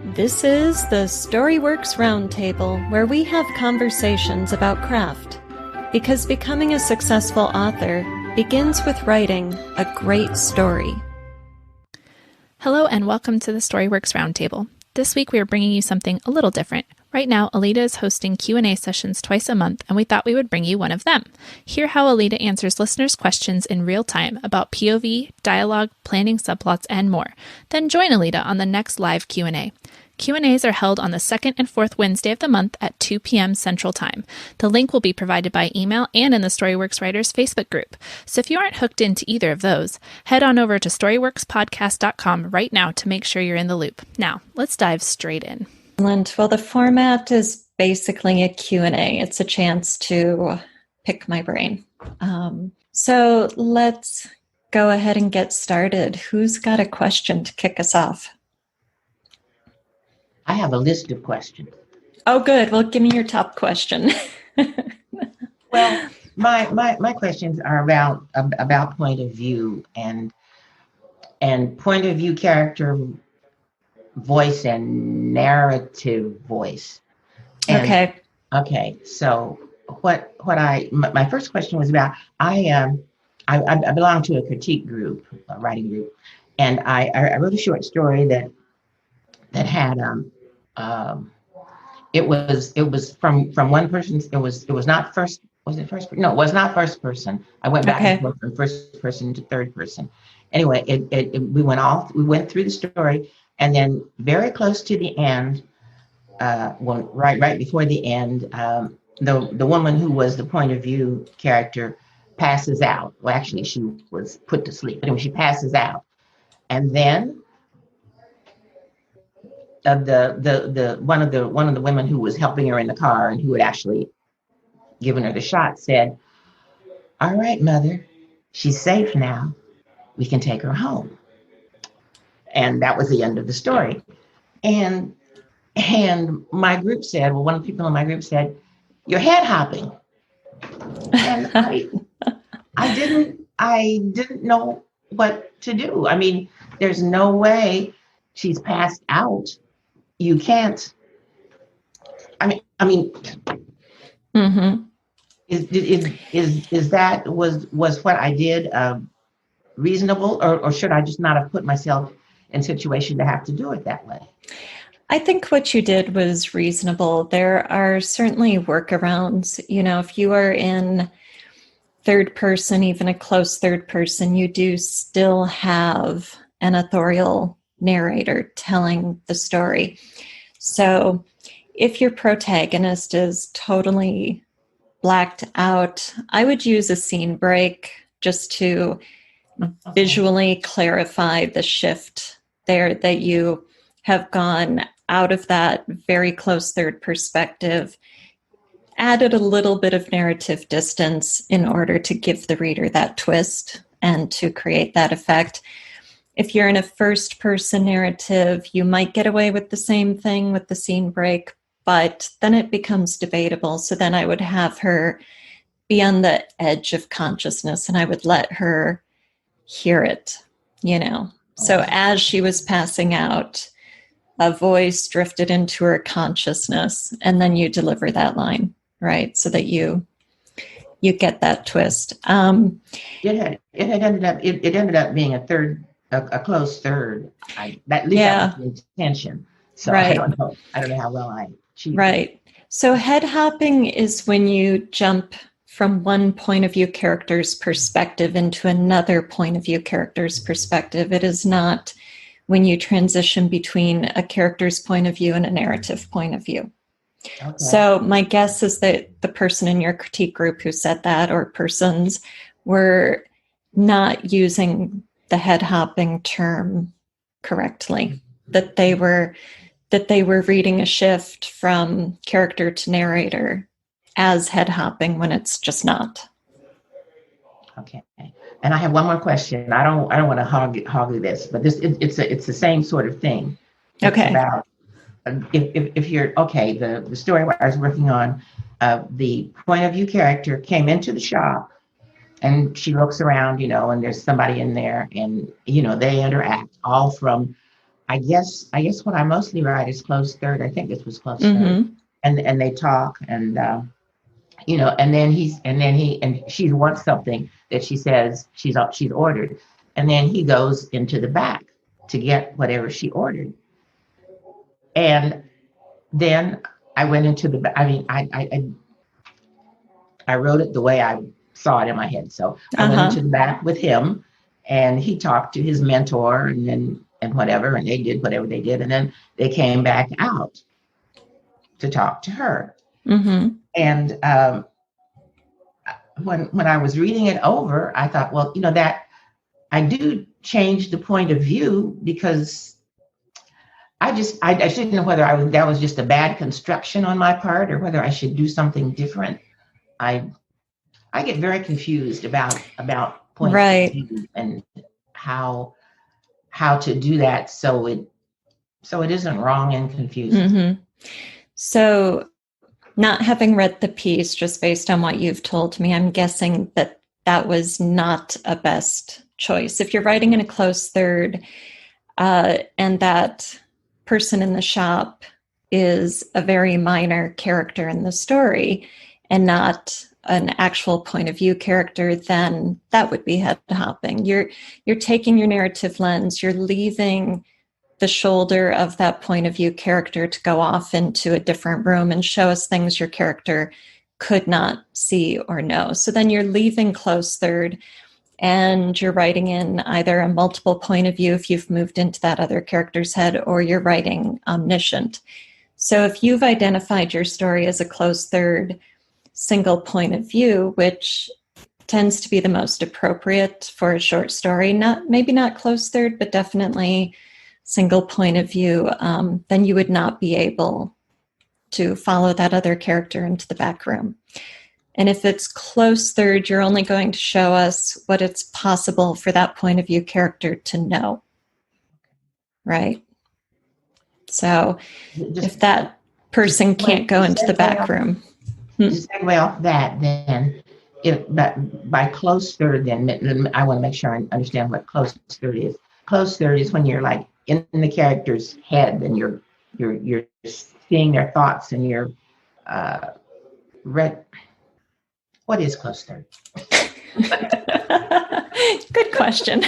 This is the Storyworks Roundtable, where we have conversations about craft. Because becoming a successful author begins with writing a great story. Hello and welcome to the Storyworks Roundtable. This week we are bringing you something a little different. Right now, Alida is hosting Q&A sessions twice a month, and we thought we would bring you one of them. Hear how Alida answers listeners' questions in real time about POV, dialogue, planning subplots, and more. Then join Alida on the next live Q&A. Q&As are held on the second and fourth Wednesday of the month at 2 p.m. Central Time. The link will be provided by email and in the Storyworks Writers Facebook group. So if you aren't hooked into either of those, head on over to storyworkspodcast.com right now to make sure you're in the loop. Now, let's dive straight in. Well, the format is basically a Q&A. It's a chance to pick my brain. So let's go ahead and get started. Who's got a question to kick us off? I have a list of questions. Oh, good. Well, give me your top question. Well, my questions are about point of view and point of view, character voice, and narrative voice. And, okay. So my first question was about I belong to a critique group, a writing group, and I wrote a short story that had it was from one person. It was not first. Was it first? No, it was not first person. I went back and forth from first person to third person. Anyway, we went through the story, and then very close to the end, right before the end, the woman who was the point of view character passes out. Well, actually, she was put to sleep. Anyway, she passes out, and then the one of the women who was helping her in the car and who had actually given her the shot said, "All right, mother, she's safe now. We can take her home." And that was the end of the story. And my group said, well, one of the people in my group said, "You're head hopping." And I didn't know what to do. I mean, there's no way she's passed out. You can't. I mean. Mm-hmm. Is that was what I did reasonable, or should I just not have put myself in a situation to have to do it that way? I think what you did was reasonable. There are certainly workarounds. You know, if you are in third person, even a close third person, you do still have an authorial narrator telling the story. So if your protagonist is totally blacked out, I would use a scene break just to visually clarify the shift there, that you have gone out of that very close third perspective, added a little bit of narrative distance in order to give the reader that twist and to create that effect. If you're in a first person narrative, you might get away with the same thing with the scene break, but then it becomes debatable. So then I would have her be on the edge of consciousness and I would let her hear it, you know. So as she was passing out, a voice drifted into her consciousness, and then you deliver that line, right? So that you get that twist. It ended up being a close third. That was the intention. So right. I don't know how well I achieved. Right. It. So head hopping is when you jump from one point of view character's perspective into another point of view character's perspective. It is not when you transition between a character's point of view and a narrative point of view. Okay. So my guess is that the person in your critique group who said that, or persons, were not using the head hopping term correctly, that they were reading a shift from character to narrator as head hopping when it's just not. Okay. And I have one more question. I don't want to hog this, but it's the same sort of thing. It's about if you're okay, the story I was working on, the point of view character came into the shop and she looks around, and there's somebody in there, and they interact all from what I mostly write is close third. I think this was close third. Mm-hmm. And they talk, and and then she wants something that she says she's ordered, and then he goes into the back to get whatever she ordered. And then I went into the, I mean, I wrote it the way I saw it in my head. So I went Uh-huh. into the back with him, and he talked to his mentor, and whatever, and they did whatever they did, and then they came back out to talk to her. Mm-hmm. And when I was reading it over, I thought, well, that I do change the point of view, because I just didn't know whether that was just a bad construction on my part, or whether I should do something different. I I get very confused about points of Right. view, and how to do that so it isn't wrong and confusing. Mm-hmm. So, not having read the piece, just based on what you've told me, I'm guessing that that was not a best choice. If you're writing in a close third, and that person in the shop is a very minor character in the story and not an actual point of view character, then that would be head hopping. You're taking your narrative lens, you're leaving the shoulder of that point of view character to go off into a different room and show us things your character could not see or know. So then you're leaving close third, and you're writing in either a multiple point of view if you've moved into that other character's head, or you're writing omniscient. So if you've identified your story as a close third single point of view, which tends to be the most appropriate for a short story, maybe not close third, but definitely single point of view, then you would not be able to follow that other character into the back room. And if it's close third, you're only going to show us what it's possible for that point of view character to know. Right? So if that person can't go into the back room. To segue off that, then, by close third, then I want to make sure I understand what close third is. Close third is when you're like in the character's head, and you're seeing their thoughts, and you're read. What is close third? Good question.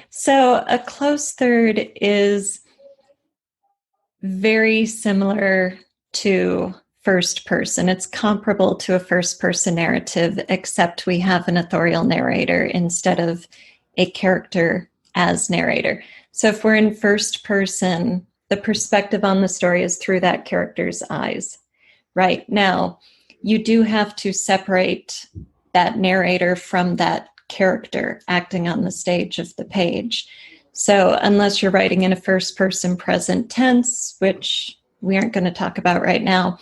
So a close third is very similar to first person. It's comparable to a first person narrative, except we have an authorial narrator instead of a character as narrator. So if we're in first person, the perspective on the story is through that character's eyes. Right now, you do have to separate that narrator from that character acting on the stage of the page. So unless you're writing in a first person present tense, which we aren't going to talk about right now,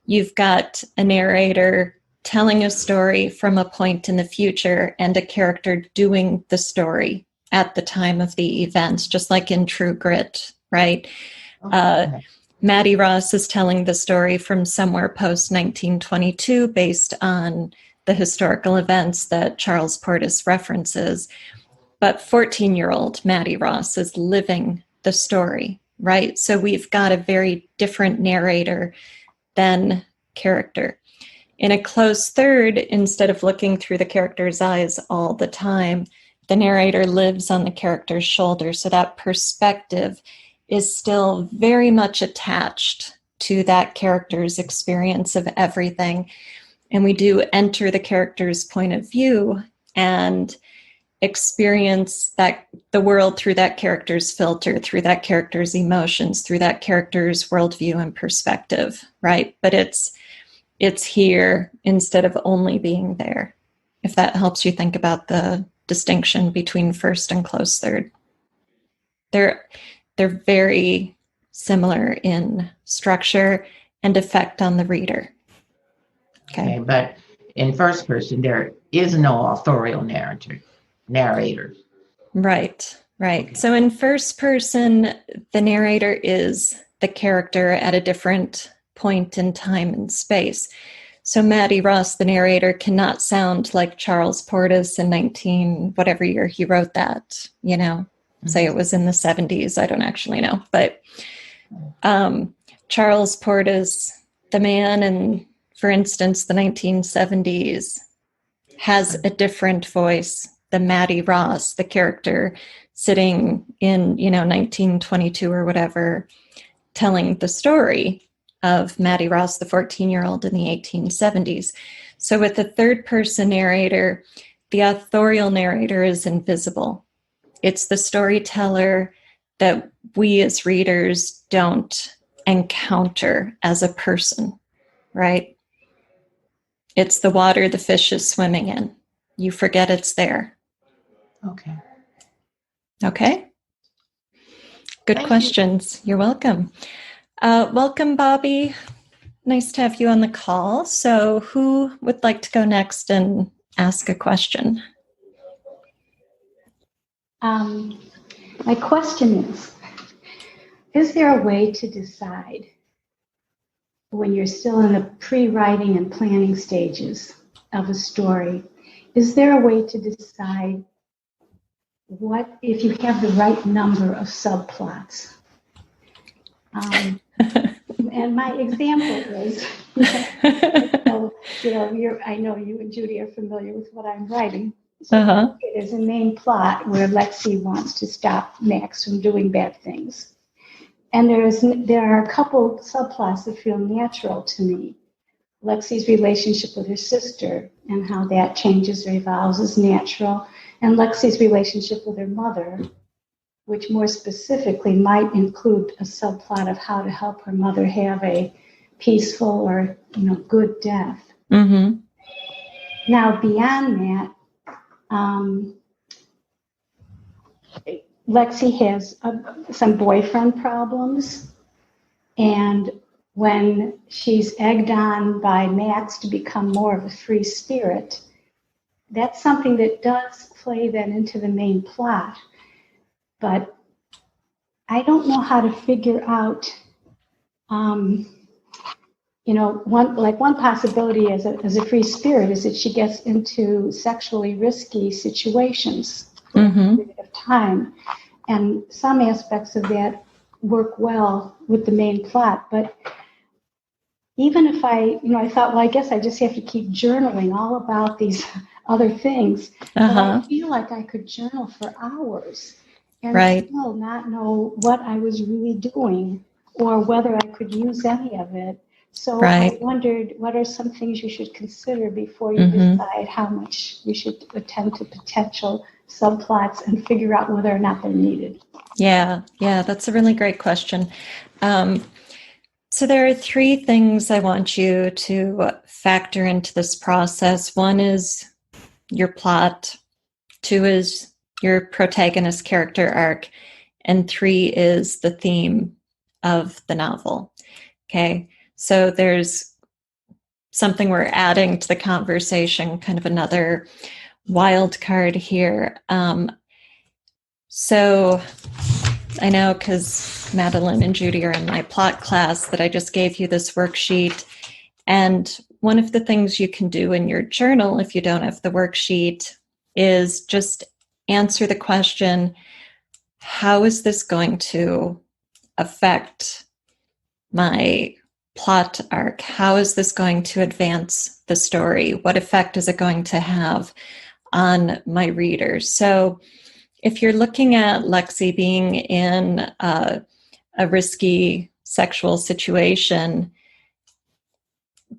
you've got a narrator telling a story from a point in the future and a character doing the story at the time of the events, just like in True Grit, right? Okay. Maddie Ross is telling the story from somewhere post 1922 based on the historical events that Charles Portis references. But 14-year-old Maddie Ross is living the story, right? So we've got a very different narrator than character. In a close third, instead of looking through the character's eyes all the time, the narrator lives on the character's shoulder. So that perspective is still very much attached to that character's experience of everything. And we do enter the character's point of view and experience the world through that character's filter, through that character's emotions, through that character's worldview and perspective, right? But it's here instead of only being there, if that helps you think about the distinction between first and close third. They're very similar in structure and effect on the reader. Okay, but in first person, there is no authorial narrator. Right. Okay. So in first person, the narrator is the character at a different point in time and space. So Maddie Ross, the narrator, cannot sound like Charles Portis in 19 whatever year he wrote that, say it was in the 70s. I don't actually know. But Charles Portis, the man in, for instance, the 1970s, has a different voice than Maddie Ross, the character sitting in, 1922 or whatever, telling the story of Maddie Ross, the 14-year-old in the 1870s. So with the third person narrator, the authorial narrator is invisible. It's the storyteller that we as readers don't encounter as a person, right? It's the water the fish is swimming in. You forget it's there. Okay. Okay. Good Thank questions. You're welcome. Welcome, Bobby. Nice to have you on the call. So who would like to go next and ask a question? My question is there a way to decide when you're still in the pre-writing and planning stages of a story, is there a way to decide what, if you have the right number of subplots? And my example is, I know you and Judy are familiar with what I'm writing. So there's a main plot where Lexi wants to stop Max from doing bad things. And there are a couple subplots that feel natural to me. Lexi's relationship with her sister and how that changes or evolves is natural. And Lexi's relationship with her mother, which more specifically might include a subplot of how to help her mother have a peaceful or good death. Mm-hmm. Now, beyond that, Lexi has some boyfriend problems, and when she's egged on by Max to become more of a free spirit, that's something that does play then into the main plot. But I don't know how to figure out, one possibility as a free spirit is that she gets into sexually risky situations for a period of time. And some aspects of that work well with the main plot. But even if I thought, well, I guess I just have to keep journaling all about these other things. But I feel like I could journal for hours and still not know what I was really doing or whether I could use any of it. So I wondered, what are some things you should consider before you decide how much you should attend to potential subplots and figure out whether or not they're needed? Yeah, that's a really great question. So there are three things I want you to factor into this process. One is your plot, two is your protagonist character arc, and three is the theme of the novel. Okay, so there's something we're adding to the conversation, kind of another wild card here. So I know because Madeline and Judy are in my plot class that I just gave you this worksheet. And one of the things you can do in your journal, if you don't have the worksheet, is just answer the question, how is this going to affect my plot arc? How is this going to advance the story? What effect is it going to have on my readers? So if you're looking at Lexi being in a risky sexual situation,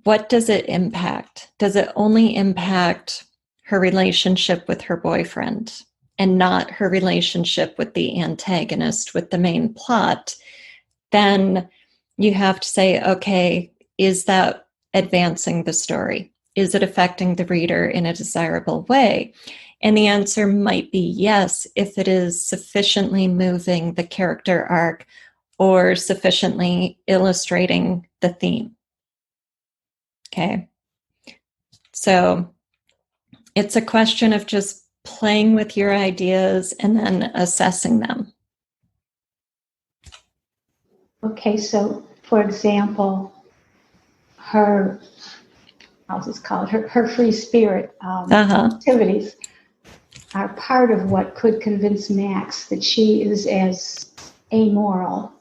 what does it impact? Does it only impact her relationship with her boyfriend and not her relationship with the antagonist, with the main plot? Then you have to say, okay, is that advancing the story? Is it affecting the reader in a desirable way? And the answer might be yes, if it is sufficiently moving the character arc or sufficiently illustrating the theme. Okay. So it's a question of just playing with your ideas and then assessing them. Okay, so for example, her free spirit activities. are part of what could convince Max that she is as amoral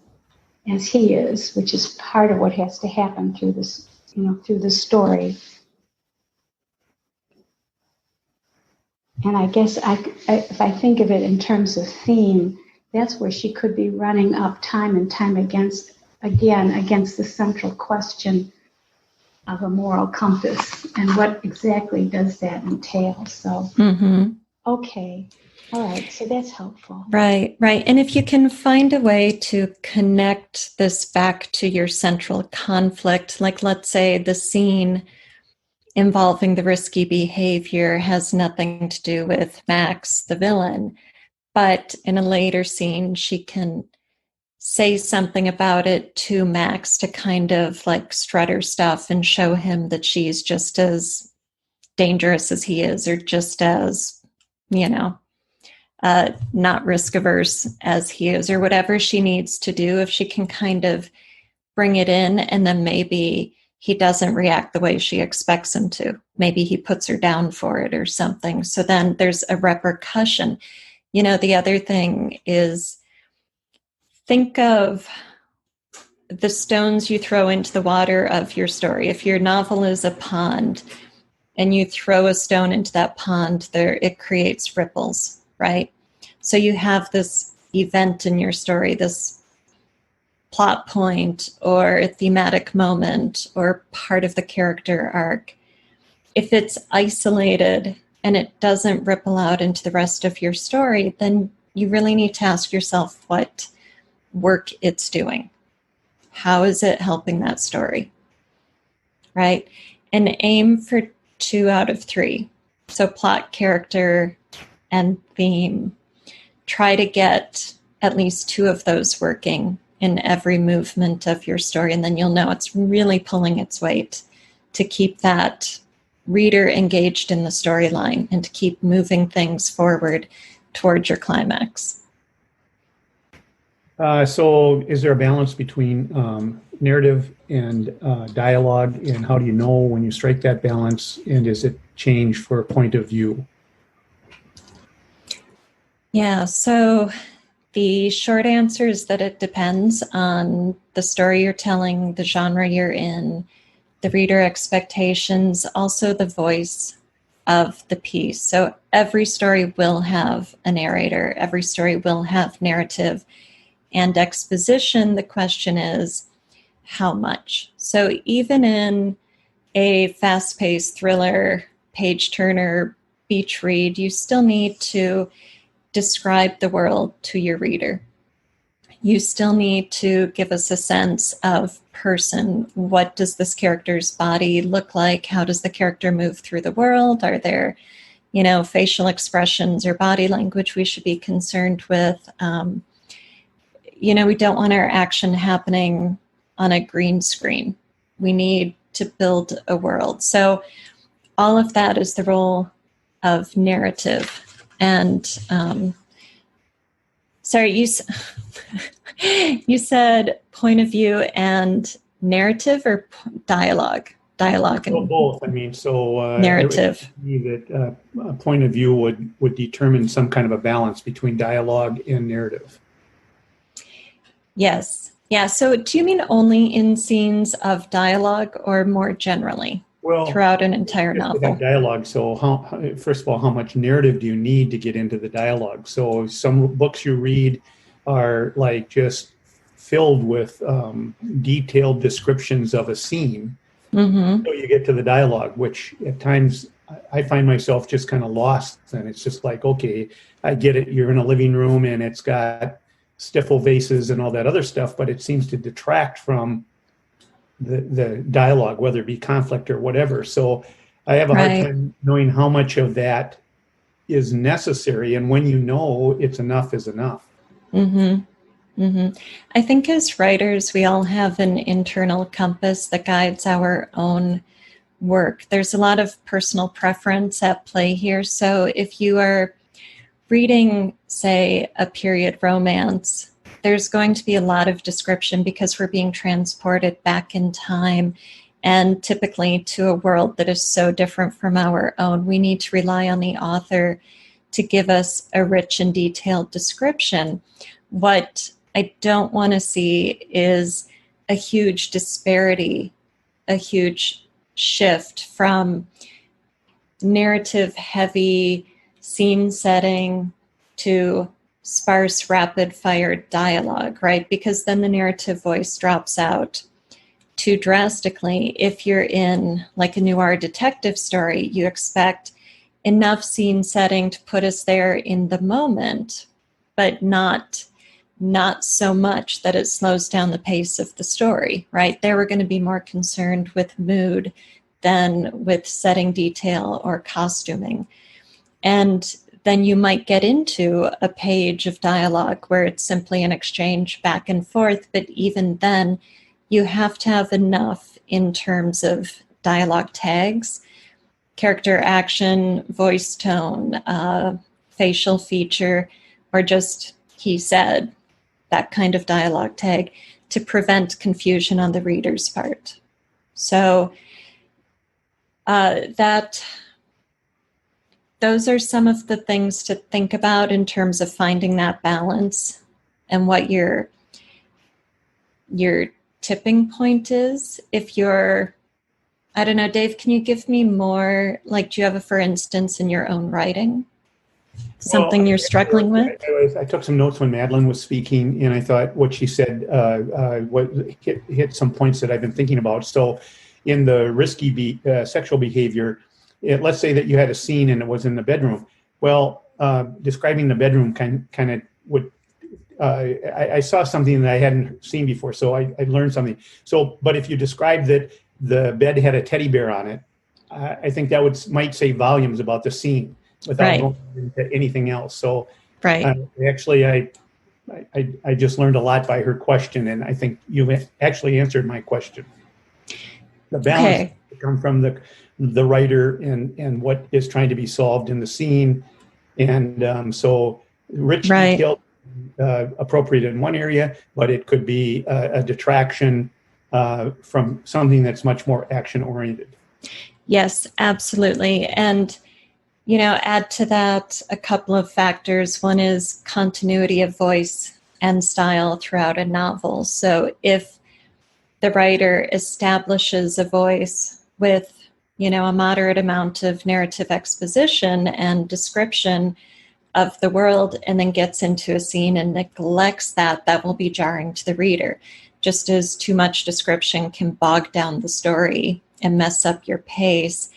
as he is, which is part of what has to happen through this, through the story. And I guess if I think of it in terms of theme, that's where she could be running up time and time against the central question of a moral compass and what exactly does that entail. So, Okay. All right. So that's helpful. Right. And if you can find a way to connect this back to your central conflict, like let's say the scene involving the risky behavior has nothing to do with Max, the villain, but in a later scene, she can say something about it to Max to kind of like strut her stuff and show him that she's just as dangerous as he is, or just as, not risk averse as he is, or whatever she needs to do. If she can kind of bring it in, and then maybe he doesn't react the way she expects him to. Maybe he puts her down for it or something. So then there's a repercussion. The other thing is, think of the stones you throw into the water of your story. If your novel is a pond and you throw a stone into that pond, it creates ripples, right? So you have this event in your story, this plot point or a thematic moment or part of the character arc. If it's isolated and it doesn't ripple out into the rest of your story, then you really need to ask yourself what work it's doing. How is it helping that story? Right? And aim for 2 out of 3. So plot, character, and theme. Try to get at least 2 of those working in every movement of your story, and then you'll know it's really pulling its weight to keep that reader engaged in the storyline and to keep moving things forward towards your climax. So is there a balance between narrative and dialogue, and how do you know when you strike that balance, and does it change for a point of view? Yeah, so the short answer is that it depends on the story you're telling, the genre you're in, the reader expectations, also the voice of the piece. So every story will have a narrator, every story will have narrative and exposition. The question is, how much? So even in a fast-paced thriller, page-turner, beach read, you still need to describe the world to your reader. You still need to give us a sense of person. What does this character's body look like? How does the character move through the world? Are there, facial expressions or body language we should be concerned with? We don't want our action happening on a green screen. We need to build a world. So all of that is the role of narrative. And sorry, you said point of view and narrative, or dialogue? Dialogue and both. narrative. That a point of view would determine some kind of a balance between dialogue and narrative. Yes. Yeah. So do you mean only in scenes of dialogue, or more generally? Throughout an entire novel? Dialogue. So first of all, how much narrative do you need to get into the dialogue? So some books you read are like just filled with detailed descriptions of a scene. Mm-hmm. So you get to the dialogue, which at times I find myself just kind of lost. And it's just like, okay, I get it. You're in a living room and it's got stifle vases and all that other stuff, but it seems to detract from the dialogue, whether it be conflict or whatever. So I have a hard time knowing how much of that is necessary, and when you know it's enough is enough. Mm-hmm. Mm-hmm. I think as writers, we all have an internal compass that guides our own work. There's a lot of personal preference at play here. So if you are reading, say, a period romance, there's going to be a lot of description because we're being transported back in time, and typically to a world that is so different from our own. We need to rely on the author to give us a rich and detailed description. What I don't want to see is a huge disparity, a huge shift from narrative heavy scene setting to sparse, rapid fire dialogue, right? Because then the narrative voice drops out too drastically. If you're in like a noir detective story, you expect enough scene setting to put us there in the moment, but not so much that it slows down the pace of the story, right? There we're going to be more concerned with mood than with setting detail or costuming. And then you might get into a page of dialogue where it's simply an exchange back and forth, but even then you have to have enough in terms of dialogue tags, character action, voice tone, facial feature, or just he said, that kind of dialogue tag, to prevent confusion on the reader's part. So those are some of the things to think about in terms of finding that balance and what your tipping point is. If you're, I don't know, Dave, can you give me more, like, do you have a for instance in your own writing? Something you're struggling with? I took some notes when Madeline was speaking, and I thought what she said hit some points that I've been thinking about. So in the risky sexual behavior, let's say that you had a scene and it was in the bedroom. Well, describing the bedroom kind of would, I saw something that I hadn't seen before, so I learned something. So, but if you described that the bed had a teddy bear on it, I think that might say volumes about the scene without going into anything else. So, actually, I just learned a lot by her question, and I think you actually answered my question. The balance comes from the writer and what is trying to be solved in the scene, and so rich detail appropriate in one area, but it could be a detraction from something that's much more action oriented. Yes, absolutely. And add to that a couple of factors. One is continuity of voice and style throughout a novel. So if the writer establishes a voice with, a moderate amount of narrative exposition and description of the world, and then gets into a scene and neglects that will be jarring to the reader. Just as too much description can bog down the story and mess up your pace.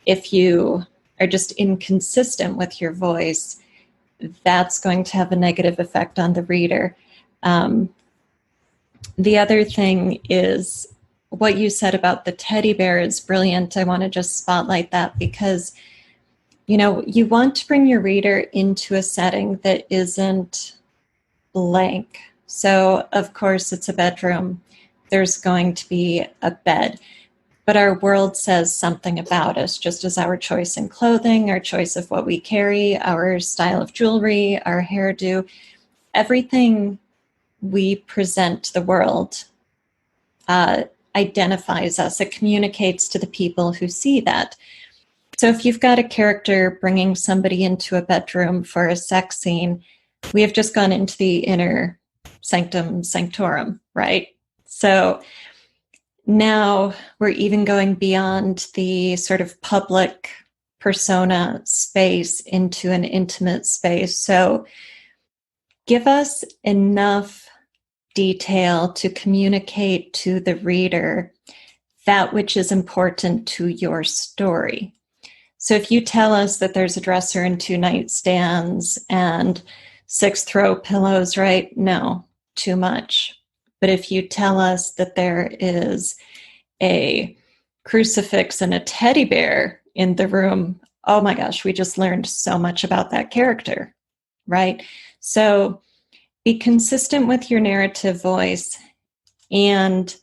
If you are just inconsistent with your voice, that's going to have a negative effect on the reader. The other thing is what you said about the teddy bear is brilliant. I want to just spotlight that because, you want to bring your reader into a setting that isn't blank. So, of course, it's a bedroom. There's going to be a bed. But our world says something about us, just as our choice in clothing, our choice of what we carry, our style of jewelry, our hairdo, everything we present to the world identifies us. It communicates to the people who see that. So if you've got a character bringing somebody into a bedroom for a sex scene, we have just gone into the inner sanctum sanctorum, right? So now we're even going beyond the sort of public persona space into an intimate space. So give us enough detail to communicate to the reader that which is important to your story. So if you tell us that there's a dresser and 2 nightstands and 6 throw pillows, right? No, too much. But if you tell us that there is a crucifix and a teddy bear in the room, oh my gosh, we just learned so much about that character, right? So be consistent with your narrative voice and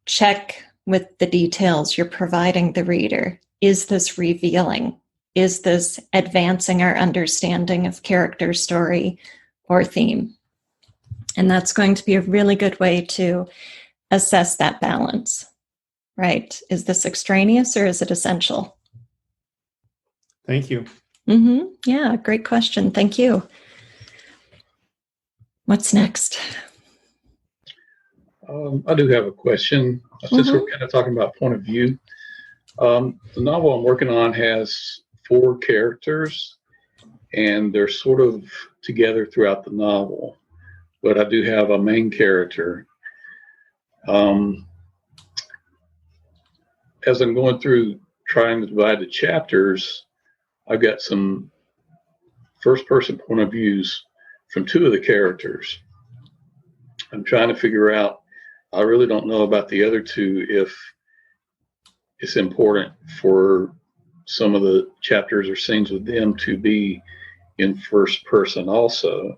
check with the details you're providing the reader. Is this revealing? Is this advancing our understanding of character, story, or theme? And that's going to be a really good way to assess that balance, right? Is this extraneous or is it essential? Thank you. Yeah, great question. Thank you. What's next? I do have a question. Since we're kind of talking about point of view, the novel I'm working on has 4 characters, and they're sort of together throughout the novel. But I do have a main character. As I'm going through trying to divide the chapters, I've got some first-person point of views from 2 of the characters. I'm trying to figure out, I really don't know about the other 2, if it's important for some of the chapters or scenes with them to be in first person also.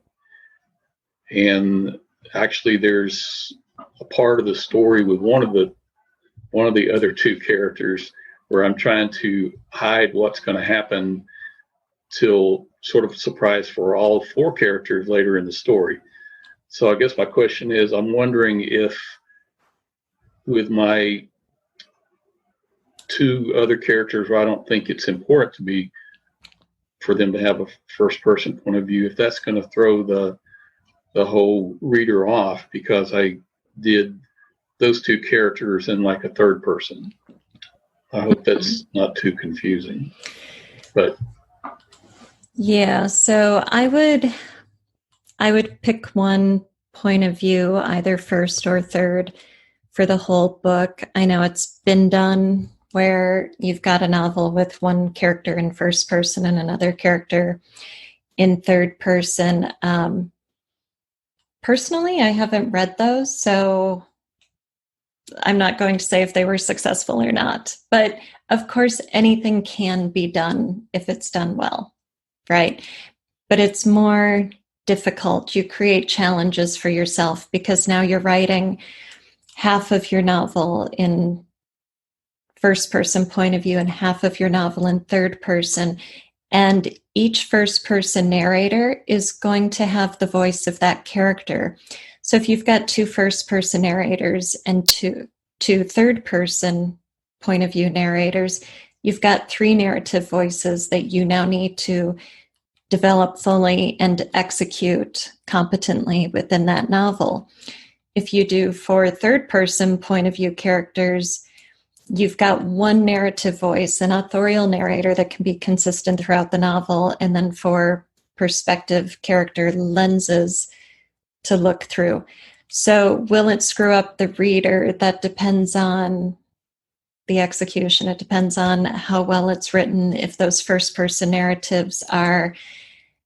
And actually there's a part of the story with one of the other 2 characters where I'm trying to hide what's going to happen till sort of surprise for all 4 characters later in the story. So I guess my question is, I'm wondering if with my 2 other characters where I don't think it's important to be for them to have a first person point of view, if that's going to throw the whole reader off because I did those 2 characters in like a third person. I hope that's not too confusing. But yeah, so I would pick one point of view, either first or third, for the whole book. I know it's been done where you've got a novel with one character in first person and another character in third person. Personally, I haven't read those, so I'm not going to say if they were successful or not. But of course, anything can be done if it's done well, right? But it's more difficult. You create challenges for yourself because now you're writing half of your novel in first person point of view and half of your novel in third person. And each first person narrator is going to have the voice of that character. So if you've got 2 first person narrators and two third person point of view narrators, you've got 3 narrative voices that you now need to develop fully and execute competently within that novel. If you do 4 third person point of view characters, you've got 1 narrative voice, an authorial narrator that can be consistent throughout the novel, and then 4 perspective character lenses to look through. So will it screw up the reader? That depends on the execution. It depends on how well it's written. If those first person narratives are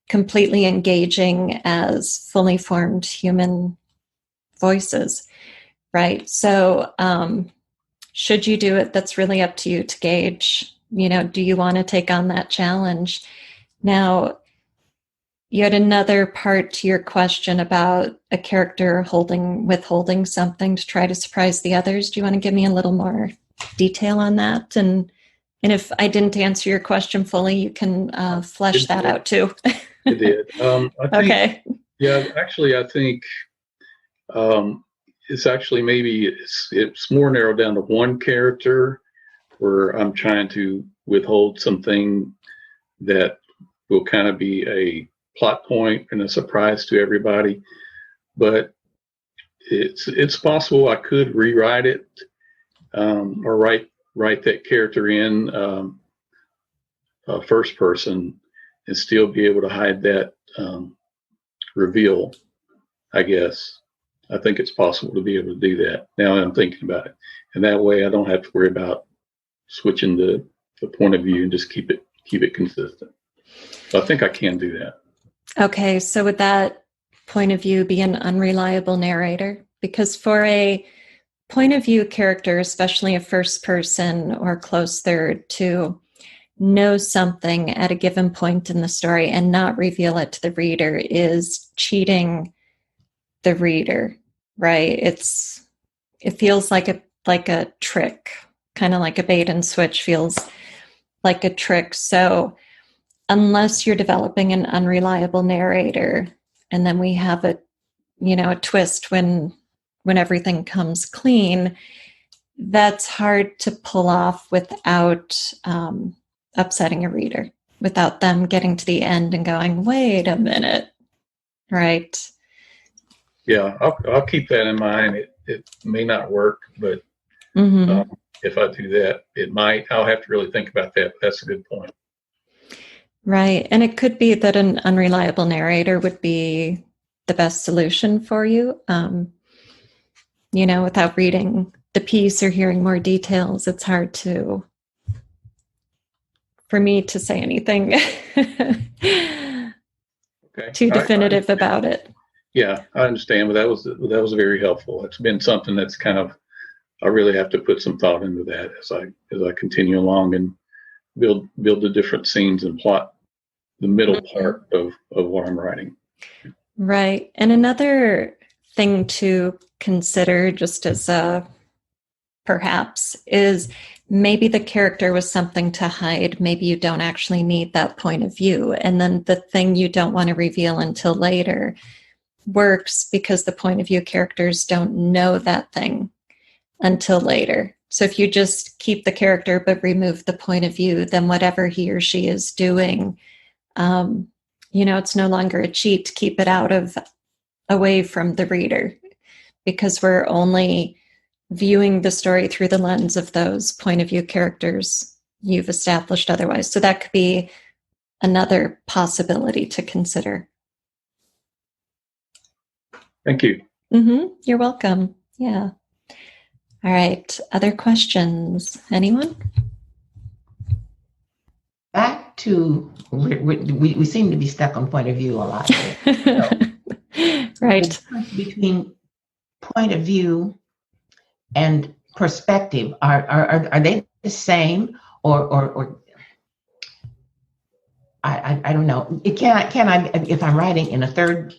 completely engaging as fully formed human voices, right? So should you do it? That's really up to you to gauge. Do you want to take on that challenge? Now, you had another part to your question about a character withholding something to try to surprise the others. Do you want to give me a little more detail on that? And if I didn't answer your question fully, you can flesh that out too. It did. I think, okay. Yeah, actually, I think it's actually maybe it's more narrowed down to 1 character where I'm trying to withhold something that will kind of be a plot point and a surprise to everybody. But it's possible I could rewrite it or write that character in first person and still be able to hide that reveal, I guess. I think it's possible to be able to do that. Now I'm thinking about it. And that way I don't have to worry about switching the point of view and just keep it consistent. So I think I can do that. Okay, so would that point of view be an unreliable narrator? Because for a point of view character, especially a first person or close third, to know something at a given point in the story and not reveal it to the reader is cheating the reader, right? It feels like a trick, kind of like a bait and switch feels like a trick. So unless you're developing an unreliable narrator, and then we have a twist when everything comes clean, that's hard to pull off without upsetting a reader. without them getting to the end and going, wait a minute, right? Yeah, I'll keep that in mind. It may not work, but if I do that, it might. I'll have to really think about that, but that's a good point. Right. And it could be that an unreliable narrator would be the best solution for you. Without reading the piece or hearing more details, it's hard for me to say anything too definitive about it. Yeah, I understand, but that was very helpful. It's been something that's kind of, I really have to put some thought into that as I continue along and build the different scenes and plot the middle part of what I'm writing. Right. And another thing to consider, just as perhaps, is maybe the character was something to hide. Maybe you don't actually need that point of view. And then the thing you don't want to reveal until later works because the point of view characters don't know that thing until later. So if you just keep the character but remove the point of view, then whatever he or she is doing, it's no longer a cheat to keep it away from the reader, because we're only viewing the story through the lens of those point of view characters you've established otherwise. So that could be another possibility to consider. Thank you. You're welcome. Yeah. All right. Other questions? Anyone? Back to, we seem to be stuck on point of view a lot. So, right. Between point of view and perspective, are they the same, or I don't know. Can I, if I'm writing in a third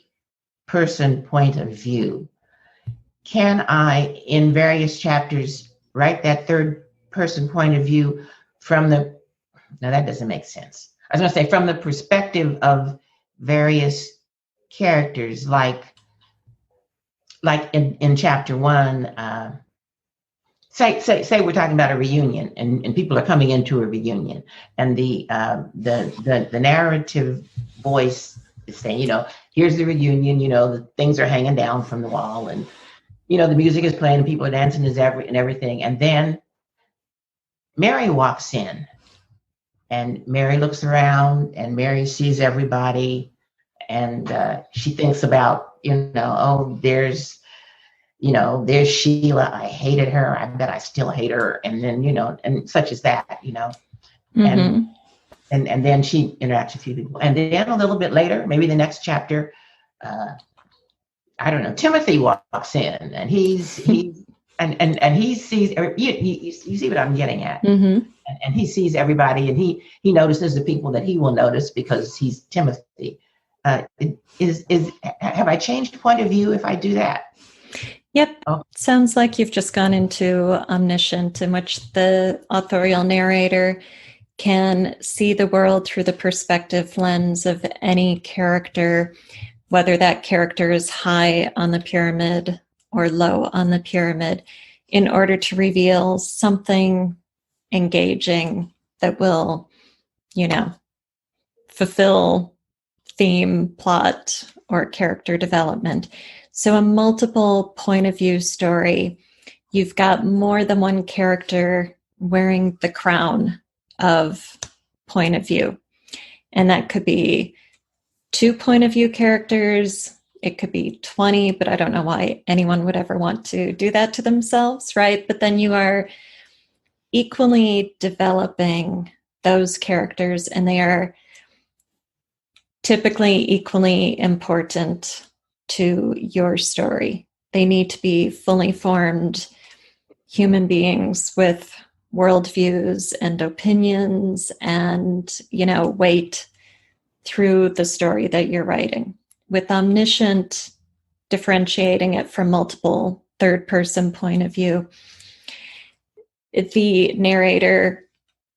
person point of view, can I, in various chapters, write that third person point of view now that doesn't make sense. I was going to say from the perspective of various characters, like in chapter 1, say we're talking about a reunion, and people are coming into a reunion, and the narrative voice is saying, here's the reunion, the things are hanging down from the wall, and the music is playing and people are dancing and everything. And then Mary walks in, and Mary looks around, and Mary sees everybody, and she thinks about, there's Sheila. I hated her. I bet I still hate her. And then, and such as that, and then she interacts with a few people. And then a little bit later, maybe the next chapter, I don't know, Timothy walks in, and he sees, you see what I'm getting at. And he sees everybody, and he notices the people that he will notice because he's Timothy. Have I changed point of view if I do that? Yep. Oh. Sounds like you've just gone into omniscient, in which the authorial narrator can see the world through the perspective lens of any character, whether that character is high on the pyramid or low on the pyramid, in order to reveal something engaging that will, fulfill theme, plot, or character development. So a multiple point of view story, you've got more than one character wearing the crown of point of view. And that could be 2 point of view characters. It could be 20, but I don't know why anyone would ever want to do that to themselves, right? But then you are equally developing those characters, and they are typically equally important to your story. They need to be fully formed human beings with worldviews and opinions and, weight through the story that you're writing. With omniscient, differentiating it from multiple third-person point of view, the narrator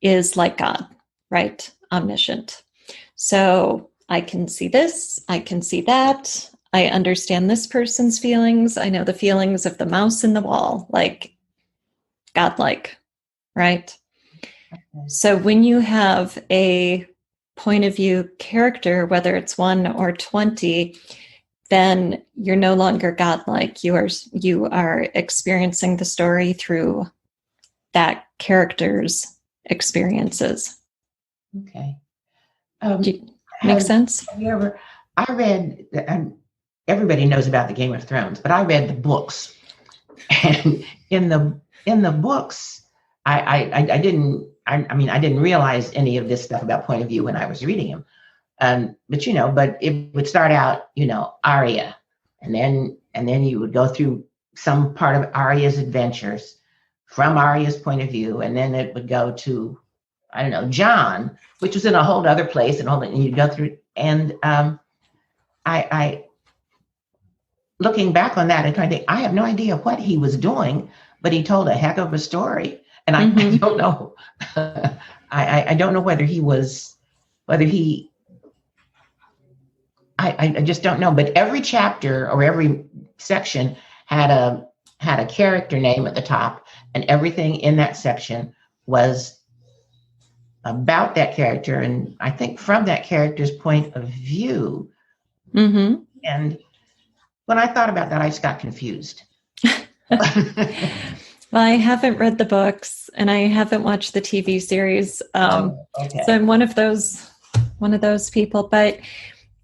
is like God, right? Omniscient. So I can see this, I can see that, I understand this person's feelings, I know the feelings of the mouse in the wall, like godlike, right? Okay. So when you have a point of view character, whether it's 1 or 20, then you're no longer godlike. You are experiencing the story through that character's experiences. Okay. Make sense? Have you ever? I read. Everybody knows about the Game of Thrones, but I read the books, and in the books, I didn't. I mean, I didn't realize any of this stuff about point of view when I was reading them. But it would start out, Arya, and then you would go through some part of Arya's adventures from Arya's point of view, and then it would go to, I don't know, John, which was in a whole other place, and you'd go through. And I looking back on that and trying to think, I have no idea what he was doing, but he told a heck of a story, and I don't know. I don't know whether he. I just don't know. But every chapter or every section had a character name at the top, and everything in that section was about that character, and I think from that character's point of view. Mm-hmm. And when I thought about that, I just got confused. Well, I haven't read the books, and I haven't watched the TV series. Okay. So I'm one of those people. But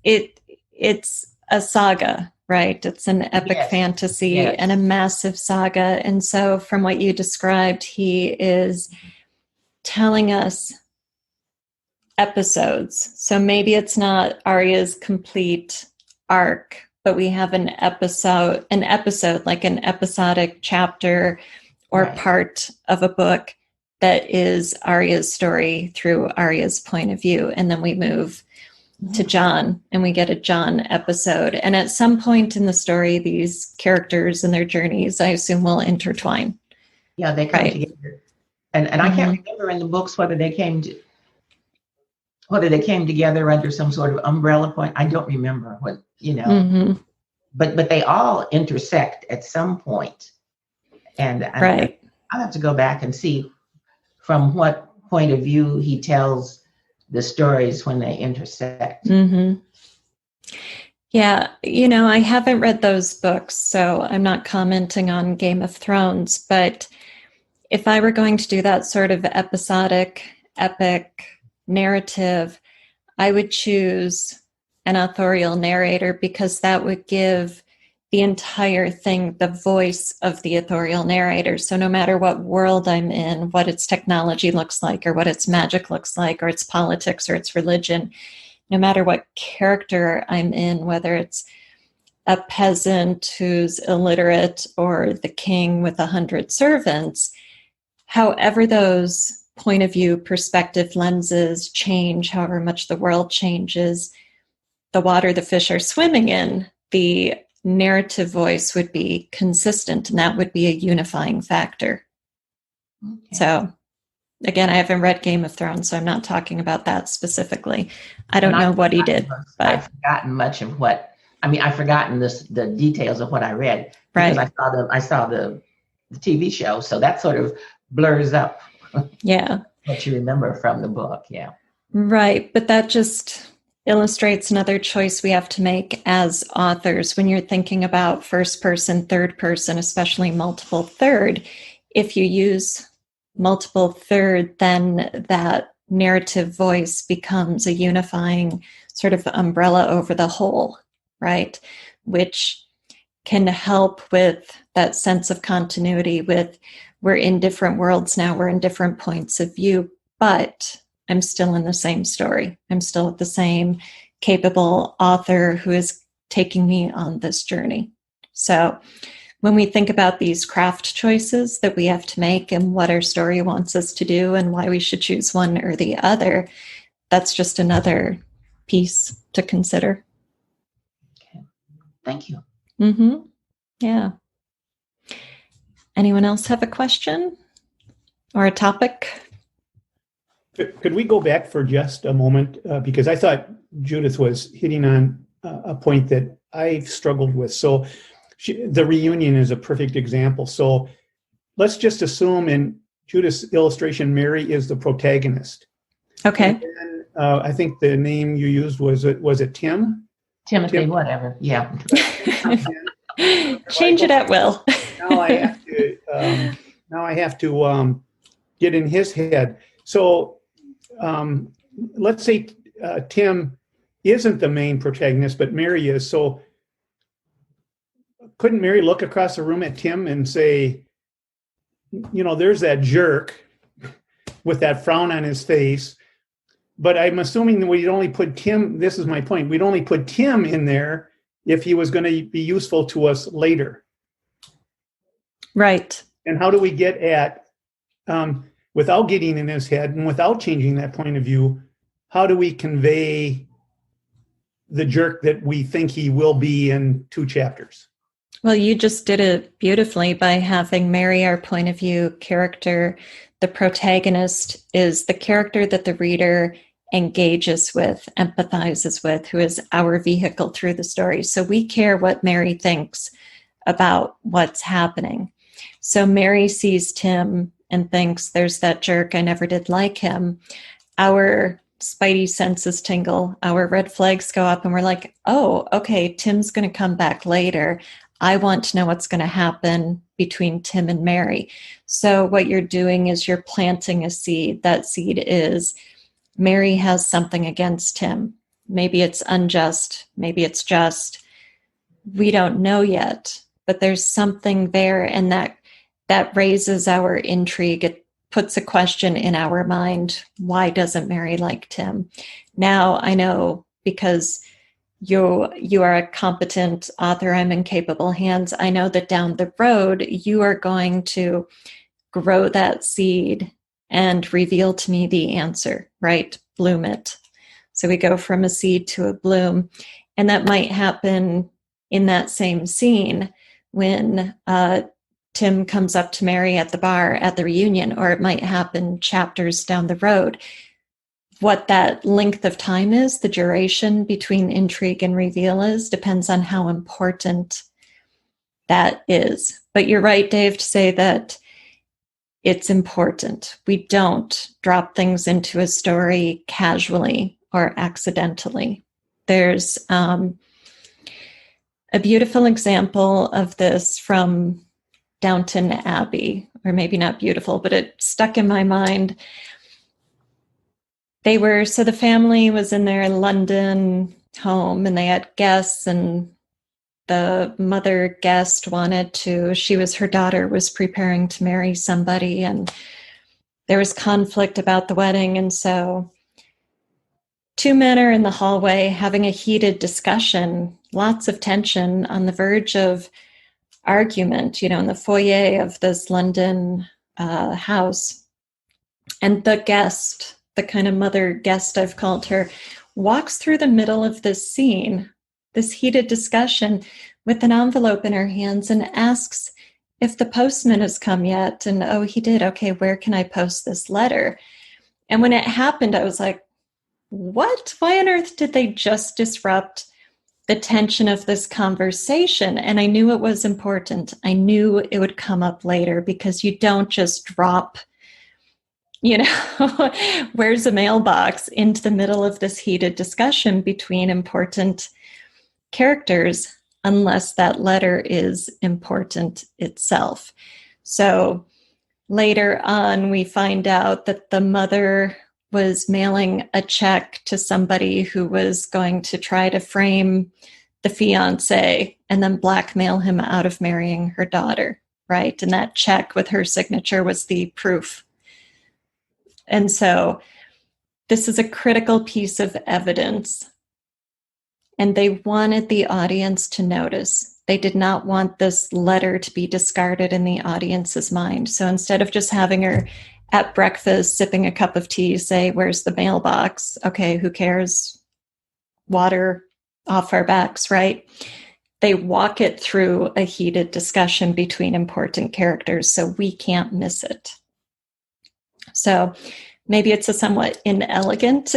it's a saga, right? It's an epic fantasy and a massive saga. And so from what you described, he is telling us episodes. So maybe it's not Arya's complete arc, but we have an episode like an episodic chapter or part of a book that is Arya's story through Arya's point of view. And then we move to John, and we get a John episode. And at some point in the story, these characters and their journeys, I assume, will intertwine. Yeah, they come together. And I can't remember in the books whether they came together under some sort of umbrella point. I don't remember what, but they all intersect at some point. And I'll have to go back and see from what point of view he tells the stories when they intersect. Mm-hmm. Yeah, I haven't read those books, so I'm not commenting on Game of Thrones, but if I were going to do that sort of episodic, epic narrative, I would choose an authorial narrator, because that would give the entire thing the voice of the authorial narrator. So no matter what world I'm in, what its technology looks like, or what its magic looks like, or its politics, or its religion, no matter what character I'm in, whether it's a peasant who's illiterate or the king with 100 servants, however those point of view, perspective, lenses change, however much the world changes, the water the fish are swimming in, the narrative voice would be consistent, and that would be a unifying factor. Okay. So, again, I haven't read Game of Thrones, so I'm not talking about that specifically. I don't know what he did. But I've forgotten much of what, I've forgotten the details of what I read, because I saw the TV show, so that sort of blurs up what you remember from the book. Yeah. Right. But that just illustrates another choice we have to make as authors when you're thinking about first person, third person, especially multiple third. If you use multiple third, then that narrative voice becomes a unifying sort of umbrella over the whole, right? Which can help with that sense of continuity with, we're in different worlds now, we're in different points of view, but I'm still in the same story. I'm still the same capable author who is taking me on this journey. So when we think about these craft choices that we have to make and what our story wants us to do and why we should choose one or the other, that's just another piece to consider. Okay. Thank you. Mm-hmm. Yeah. Anyone else have a question or a topic? Could we go back for just a moment? Because I thought Judith was hitting on a point that I've struggled with. So the reunion is a perfect example. So let's just assume in Judith's illustration, Mary is the protagonist. Okay. And I think the name you used was it Tim? Timothy, whatever. Yeah. Change it at will. Now I have to get in his head. So let's say Tim isn't the main protagonist, but Mary is. So couldn't Mary look across the room at Tim and say, there's that jerk with that frown on his face. But I'm assuming that we'd only put Tim, this is my point, we'd only put Tim in there if he was going to be useful to us later. Right. And how do we get at, without getting in his head and without changing that point of view, how do we convey the jerk that we think he will be in 2 chapters? Well, you just did it beautifully by having Mary, our point of view character. The protagonist is the character that the reader engages with, empathizes with, who is our vehicle through the story. So we care what Mary thinks about what's happening. So Mary sees Tim and thinks, there's that jerk, I never did like him. Our spidey senses tingle, our red flags go up, and we're like, oh, okay, Tim's going to come back later. I want to know what's going to happen between Tim and Mary. So what you're doing is you're planting a seed. That seed is Mary has something against him. Maybe it's unjust. Maybe it's just. We don't know yet, but there's something there, and that raises our intrigue. It puts a question in our mind. Why doesn't Mary like Tim? Now I know, because you are a competent author. I'm in capable hands. I know that down the road, you are going to grow that seed and reveal to me the answer, right? Bloom it. So we go from a seed to a bloom. And that might happen in that same scene when Tim comes up to Mary at the bar at the reunion, or it might happen chapters down the road. What that length of time is, the duration between intrigue and reveal is, depends on how important that is. But you're right, Dave, to say that it's important. We don't drop things into a story casually or accidentally. There's a beautiful example of this from Downton Abbey, or maybe not beautiful, but it stuck in my mind. So the family was in their London home, and they had guests, and the mother guest her daughter was preparing to marry somebody, and there was conflict about the wedding. And so 2 men are in the hallway having a heated discussion, lots of tension, on the verge of argument, in the foyer of this London house. And the guest, the kind of mother guest I've called her, walks through the middle of this scene, this heated discussion, with an envelope in her hands, and asks if the postman has come yet. And, oh, he did. Okay, where can I post this letter? And when it happened, I was like, what? Why on earth did they just disrupt the tension of this conversation? And I knew it was important. I knew it would come up later, because you don't just drop, where's a mailbox, into the middle of this heated discussion between important characters unless that letter is important itself. So later on, we find out that the mother was mailing a check to somebody who was going to try to frame the fiance and then blackmail him out of marrying her daughter, right? And that check with her signature was the proof. And so this is a critical piece of evidence. And they wanted the audience to notice. They did not want this letter to be discarded in the audience's mind. So instead of just having her at breakfast, sipping a cup of tea, say, where's the mailbox? Okay, who cares? Water off our backs, right? They walk it through a heated discussion between important characters, so we can't miss it. So maybe it's a somewhat inelegant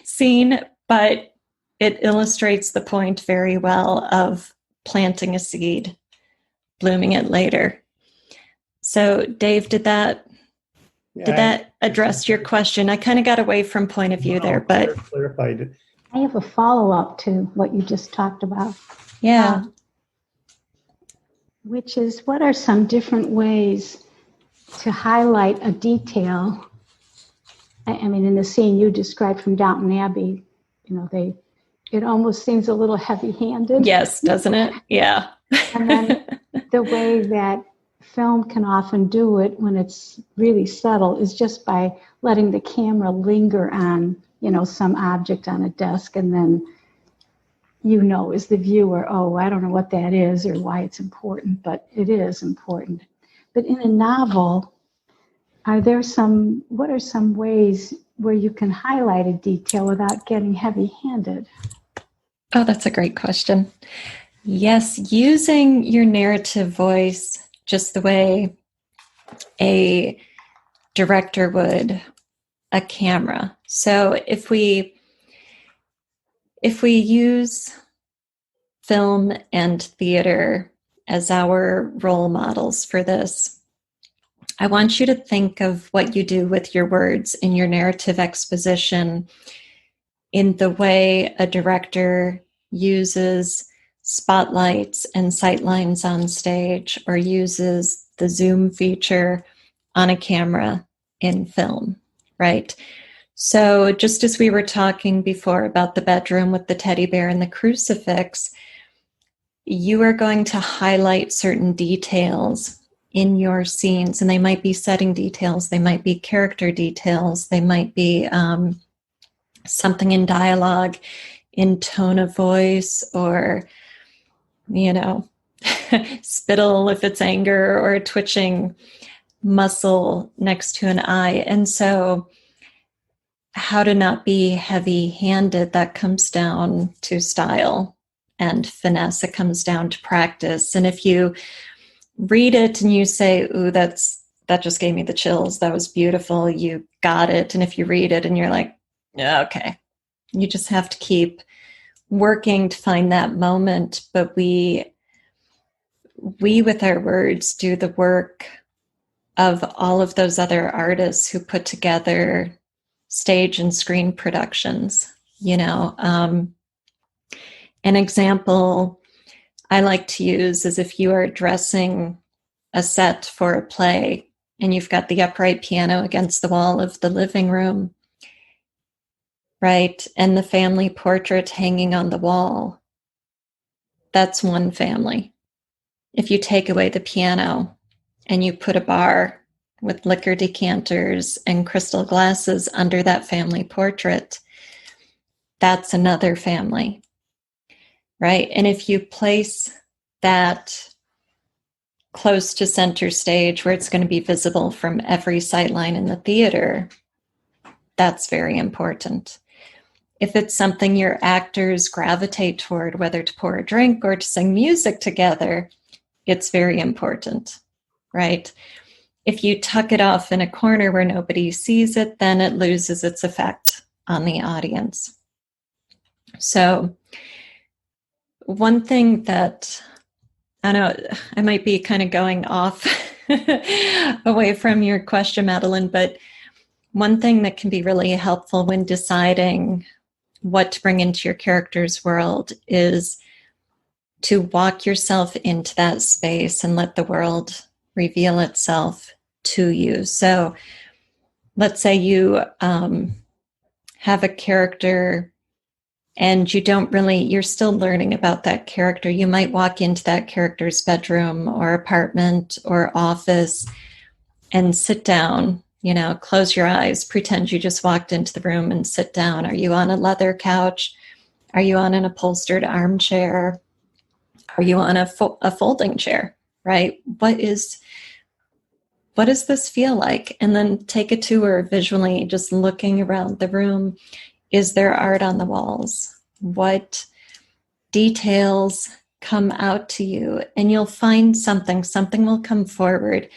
scene, but it illustrates the point very well of planting a seed, blooming it later. So Dave, did that Did that address your question? I kind of got away from point of view there, but clarified it. I have a follow-up to what you just talked about. Yeah. Which is, what are some different ways to highlight a detail? I mean, in the scene you described from Downton Abbey, it almost seems a little heavy-handed. Yes, doesn't it? Yeah. And then the way that film can often do it when it's really subtle is just by letting the camera linger on, some object on a desk, and then as the viewer, oh, I don't know what that is or why it's important, but it is important. But in a novel, what are some ways where you can highlight a detail without getting heavy-handed? Oh, that's a great question. Yes, using your narrative voice just the way a director would a camera. So if we use film and theater as our role models for this, I want you to think of what you do with your words in your narrative exposition in the way a director uses spotlights and sightlines on stage, or uses the zoom feature on a camera in film, right? So just as we were talking before about the bedroom with the teddy bear and the crucifix, you are going to highlight certain details in your scenes, and they might be setting details, they might be character details, they might be something in dialogue, in tone of voice, or spittle if it's anger, or a twitching muscle next to an eye. And so how to not be heavy-handed, that comes down to style and finesse. It comes down to practice. And if you read it and you say, ooh, that just gave me the chills, that was beautiful, you got it. And if you read it and you're like, yeah, okay, you just have to keep working to find that moment. But we with our words do the work of all of those other artists who put together stage and screen productions. An example I like to use is if you are dressing a set for a play and you've got the upright piano against the wall of the living room, right? And the family portrait hanging on the wall. That's one family. If you take away the piano and you put a bar with liquor decanters and crystal glasses under that family portrait, that's another family, right? And if you place that close to center stage where it's going to be visible from every sightline in the theater, that's very important. If it's something your actors gravitate toward, whether to pour a drink or to sing music together, it's very important, right? If you tuck it off in a corner where nobody sees it, then it loses its effect on the audience. So one thing that, I know I might be kind of going off away from your question, Madeline, but one thing that can be really helpful when deciding what to bring into your character's world is to walk yourself into that space and let the world reveal itself to you. So let's say you have a character and you're still learning about that character. You might walk into that character's bedroom or apartment or office and sit down, close your eyes, pretend you just walked into the room and sit down. Are you on a leather couch? Are you on an upholstered armchair? Are you on a folding chair, right? What does this feel like? And then take a tour visually, just looking around the room. Is there art on the walls? What details come out to you? And you'll find something will come forward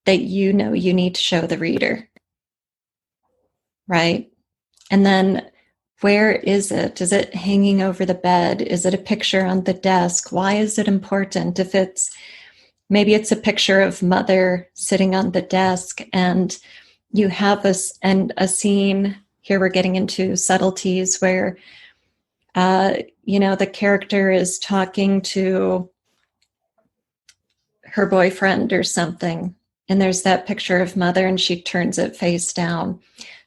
that you need to show the reader, right? And then where is it? Is it hanging over the bed? Is it a picture on the desk? Why is it important? Maybe it's a picture of mother sitting on the desk and you have a scene, here we're getting into subtleties where, the character is talking to her boyfriend or something, and there's that picture of mother and she turns it face down.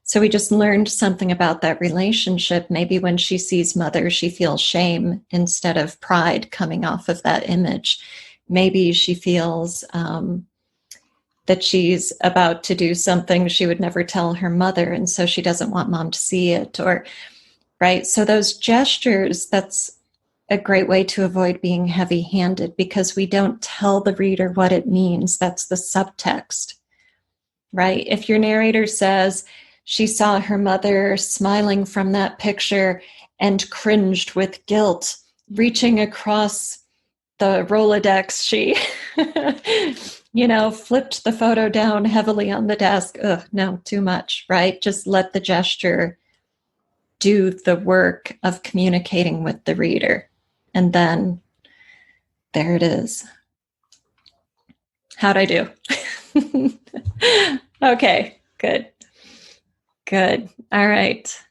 So we just learned something about that relationship. Maybe when she sees mother, she feels shame instead of pride coming off of that image. Maybe she feels that she's about to do something she would never tell her mother, and so she doesn't want mom to see it, or right. So those gestures, that's a great way to avoid being heavy-handed, because we don't tell the reader what it means. That's the subtext, right? If your narrator says she saw her mother smiling from that picture and cringed with guilt, reaching across the Rolodex, she, flipped the photo down heavily on the desk. Ugh, no, too much, right? Just let the gesture do the work of communicating with the reader. And then there it is. How'd I do? Okay, good. Good. All right.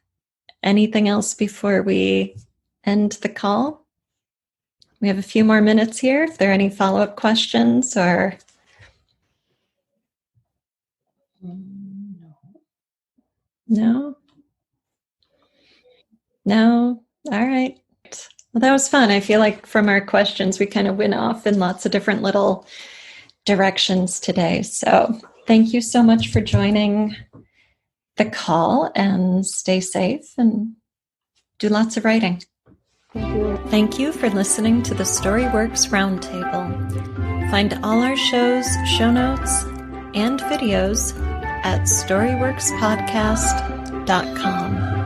Anything else before we end the call? We have a few more minutes here. If there are any follow-up questions or... No? No? All right. Well, that was fun. I feel like from our questions, we kind of went off in lots of different little directions today. So thank you so much for joining the call, and stay safe and do lots of writing. Thank you. Thank you for listening to the StoryWorks Roundtable. Find all our shows, show notes, and videos at storyworkspodcast.com.